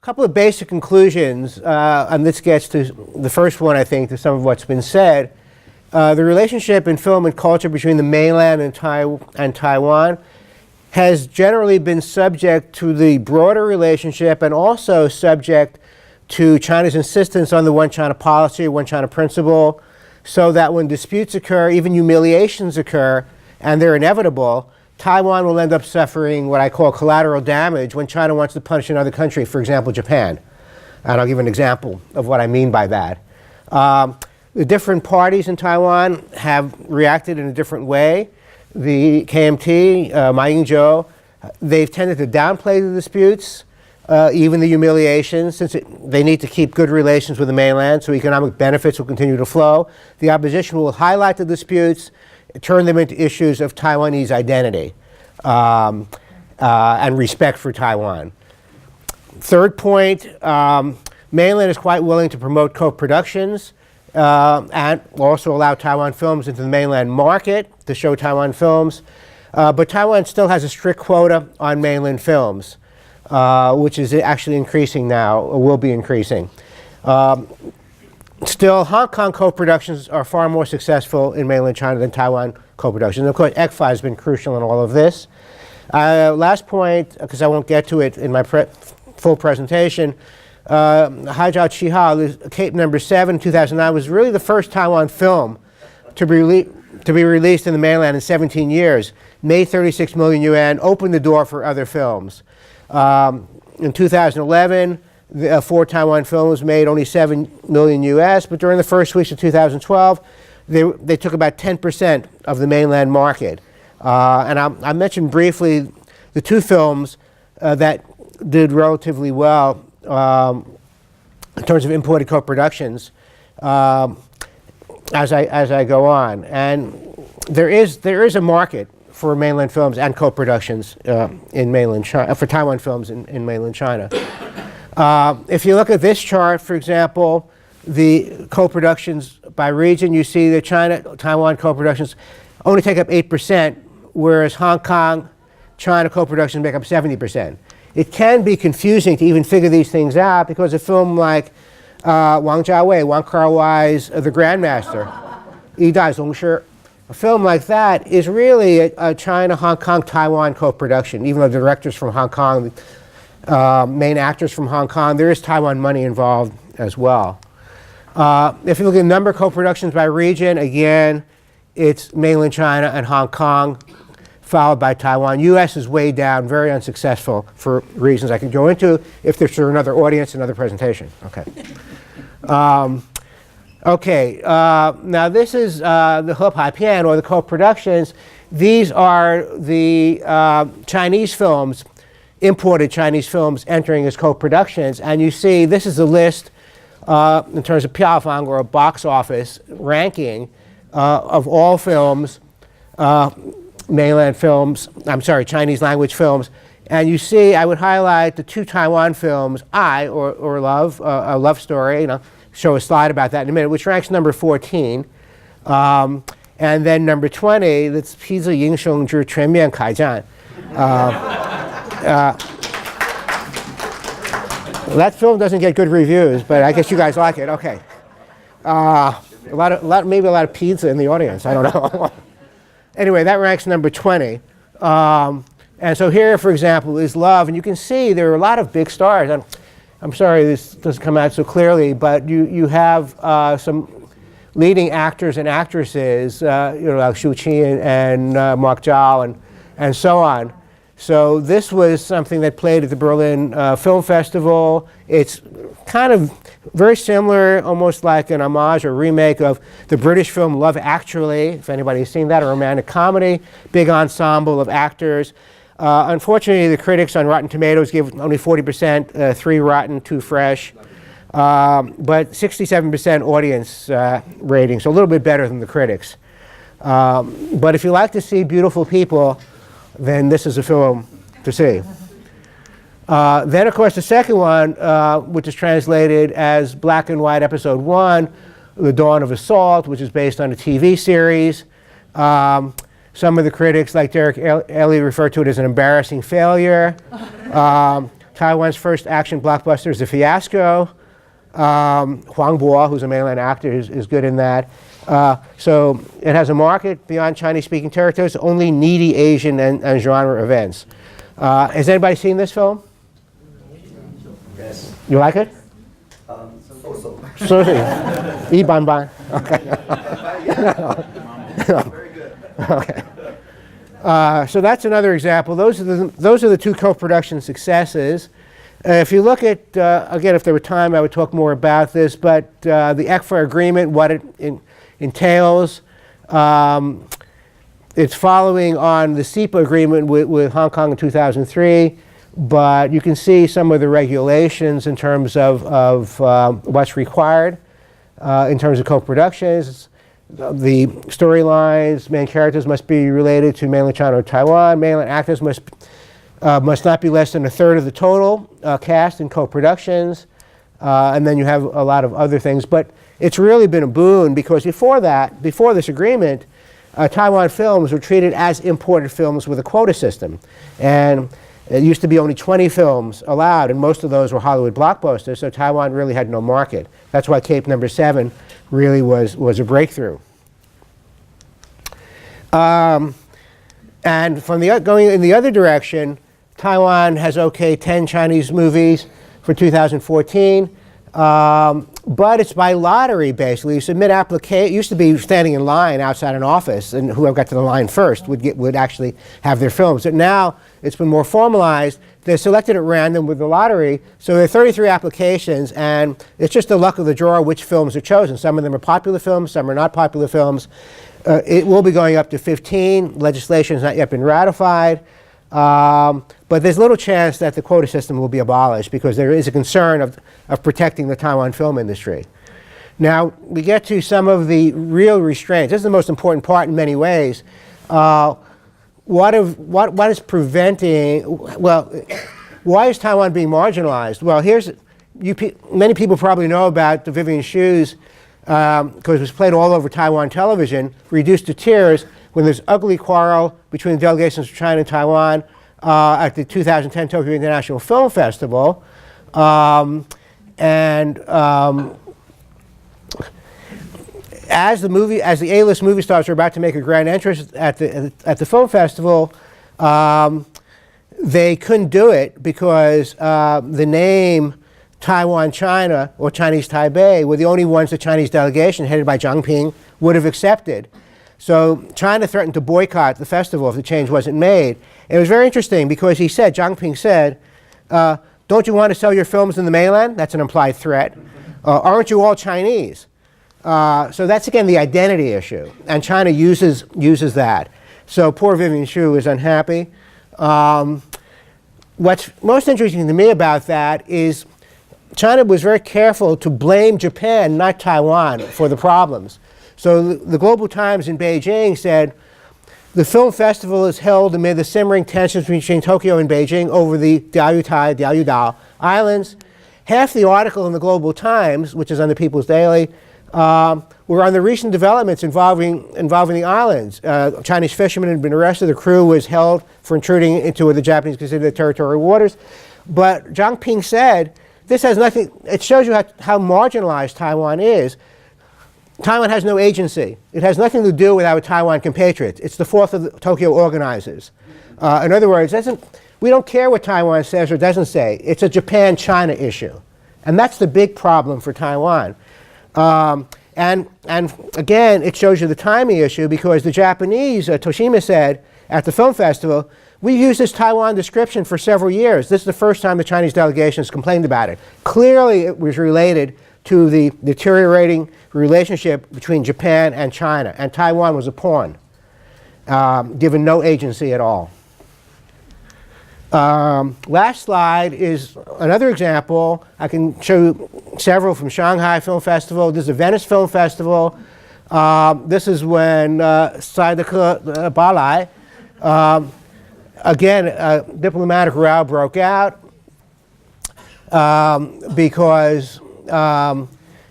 couple of basic conclusions, and this gets to the first one, I think, to some of what's been said. The relationship in film and culture between the mainland and Taiwan has generally been subject to the broader relationship and also subject to China's insistence on the one China policy, one China principle, so that when disputes occur, even humiliations occur, and they're inevitable, Taiwan will end up suffering what I call collateral damage when China wants to punish another country, for example, Japan. And I'll give an example of what I mean by that. The different parties in Taiwan have reacted in a different way. The KMT, Ying Zhu, they've tended to downplay the disputes, even the humiliations, since they need to keep good relations with the mainland, so economic benefits will continue to flow. The opposition will highlight the disputes, turn them into issues of Taiwanese identity and respect for Taiwan. Third point, mainland is quite willing to promote co-productions and also allow Taiwan films into the mainland market to show Taiwan films. But Taiwan still has a strict quota on mainland films, which is actually increasing now, or will be increasing. Still, Hong Kong co-productions are far more successful in mainland China than Taiwan co-productions. And of course, ECFA has been crucial in all of this. Last point, because I won't get to it in my full presentation, Haijiao Qihao, Cape Number 7, 2009, was really the first Taiwan film to be released in the mainland in 17 years. Made 36 million yuan, opened the door for other films. In 2011, 4 Taiwan films made only 7 million US, but during the first weeks of 2012, they took about 10% of the mainland market. And I mentioned briefly the 2 films that did relatively well in terms of imported co-productions as I go on. And there is a market for mainland films and co-productions in mainland China, for Taiwan films in mainland China. If you look at this chart, for example, the co-productions by region, you see that Taiwan co-productions only take up 8%, whereas Hong Kong, China co-productions make up 70%. It can be confusing to even figure these things out because a film like Wang Kar-wai's The Grandmaster, Yi Dai Zong Shi, a film like that is really a China, Hong Kong, Taiwan co-production. Even though the director's from Hong Kong, main actors from Hong Kong, there is Taiwan money involved as well. If you look at the number of co-productions by region, again, it's mainland China and Hong Kong, followed by Taiwan. US is way down, very unsuccessful for reasons I can go into if there's another audience, another presentation. Okay. Now this is the He Pai Pian, or the co-productions. These are the Chinese films, imported Chinese films entering as co-productions. And you see this is a list in terms of Piaofang, or a box office ranking of all films, mainland films, Chinese language films. And you see, I would highlight the 2 Taiwan films, or Love, a love story, show a slide about that in a minute, which ranks number 14. And then number 20, that's Pizi Ying Zhu Quanmian Kaijian. That film doesn't get good reviews, but I guess you guys like it. Okay. Maybe a lot of pizza in the audience. I don't know. Anyway, that ranks number 20. And so here, for example, is Love. And you can see there are a lot of big stars. I'm sorry this doesn't come out so clearly, but you have some leading actors and actresses, like Shu Qi and Mark Zhao and so on. So this was something that played at the Berlin Film Festival. It's kind of very similar, almost like an homage or remake of the British film Love Actually, if anybody's seen that, a romantic comedy, big ensemble of actors. Unfortunately, the critics on Rotten Tomatoes give only 40%, 3 rotten, 2 fresh, but 67% audience rating, so a little bit better than the critics. But if you like to see beautiful people, then this is a film to see. Then, of course, the second one, which is translated as Black and White Episode 1, The Dawn of Assault, which is based on a TV series. Some of the critics, like Derek Ely, refer to it as an embarrassing failure. Taiwan's first action blockbuster is a fiasco. Huang Bo, who's a mainland actor, is good in that. So it has a market beyond Chinese-speaking territories, only needy Asian and genre events. Has anybody seen this film? Yes. You like it? So. Yi ban ban. Okay. Very good. Okay. So that's another example. Those are the two co-production successes. If you look at, again, if there were time, I would talk more about this, but the ECFA agreement, what it entails, it's following on the CEPA agreement with Hong Kong in 2003, but you can see some of the regulations in terms of what's required in terms of co-productions. The storylines, main characters must be related to mainland China or Taiwan. Mainland actors must not be less than a third of the total cast in co-productions. And then you have a lot of other things. But it's really been a boon because before this agreement, Taiwan films were treated as imported films with a quota system. And it used to be only 20 films allowed, and most of those were Hollywood blockbusters, so Taiwan really had no market. That's why Cape Number 7 really was a breakthrough. And from going in the other direction, Taiwan has okayed 10 Chinese movies for 2014. But it's by lottery, basically. You submit application. It used to be standing in line outside an office, and whoever got to the line first would actually have their films. But now it's been more formalized. They're selected at random with the lottery. So there are 33 applications, and it's just the luck of the draw which films are chosen. Some of them are popular films, some are not popular films. It will be going up to 15. Legislation has not yet been ratified. But there's little chance that the quota system will be abolished because there is a concern of protecting the Taiwan film industry. Now, we get to some of the real restraints. This is the most important part in many ways. What is preventing, well, why is Taiwan being marginalized? Well, many people probably know about the Vivian Hsu's, because it was played all over Taiwan television, Reduced to Tears, when there's ugly quarrel between the delegations of China and Taiwan at the 2010 Tokyo International Film Festival. As the A-list movie stars are about to make a grand entrance at the film festival, they couldn't do it because the name Taiwan China or Chinese Taipei were the only ones the Chinese delegation headed by Jiang Ping would have accepted. So China threatened to boycott the festival if the change wasn't made. And it was very interesting because Jiang Ping said, don't you want to sell your films in the mainland? That's an implied threat. Aren't you all Chinese? So that's, again, the identity issue. And China uses that. So poor Vivian Hsu is unhappy. What's most interesting to me about that is China was very careful to blame Japan, not Taiwan, for the problems. So the Global Times in Beijing said, the film festival is held amid the simmering tensions between Tokyo and Beijing over the Diaoyutai, Diaoyudao Islands. Half the article in the Global Times, which is on the People's Daily, were on the recent developments involving the islands. Chinese fishermen had been arrested. The crew was held for intruding into what the Japanese considered their territorial waters. But Jiang Ping said, this has nothing, it shows you how marginalized Taiwan is. Taiwan has no agency. It has nothing to do with our Taiwan compatriots. It's the fault of the Tokyo organizers. In other words, we don't care what Taiwan says or doesn't say. It's a Japan-China issue. And that's the big problem for Taiwan. And again, it shows you the timing issue because the Japanese, Toshima said at the film festival, we've used this Taiwan description for several years. This is the first time the Chinese delegation has complained about it. Clearly, it was related to the deteriorating relationship between Japan and China. And Taiwan was a pawn, given no agency at all. Last slide is another example. I can show you several from Shanghai Film Festival. This is a Venice Film Festival. This is when Saideke Balai, again, a diplomatic row broke out because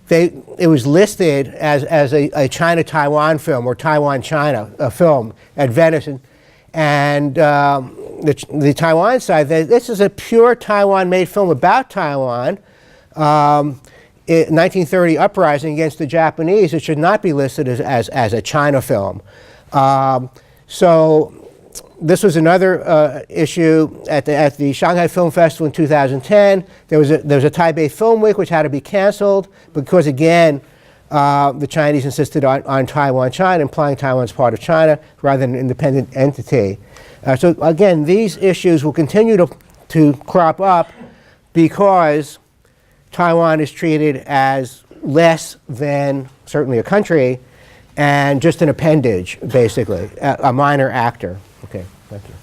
it was listed as a China-Taiwan film or Taiwan-China film at Venice. And the Taiwan side, this is a pure Taiwan-made film about Taiwan. 1930 uprising against the Japanese. It should not be listed as a China film. So this was another issue at the Shanghai Film Festival in 2010. There was a Taipei Film Week which had to be canceled because, again, the Chinese insisted on Taiwan, China, implying Taiwan's part of China rather than an independent entity. So again, these issues will continue to crop up because Taiwan is treated as less than certainly a country and just an appendage, basically, a minor actor. Okay, thank you.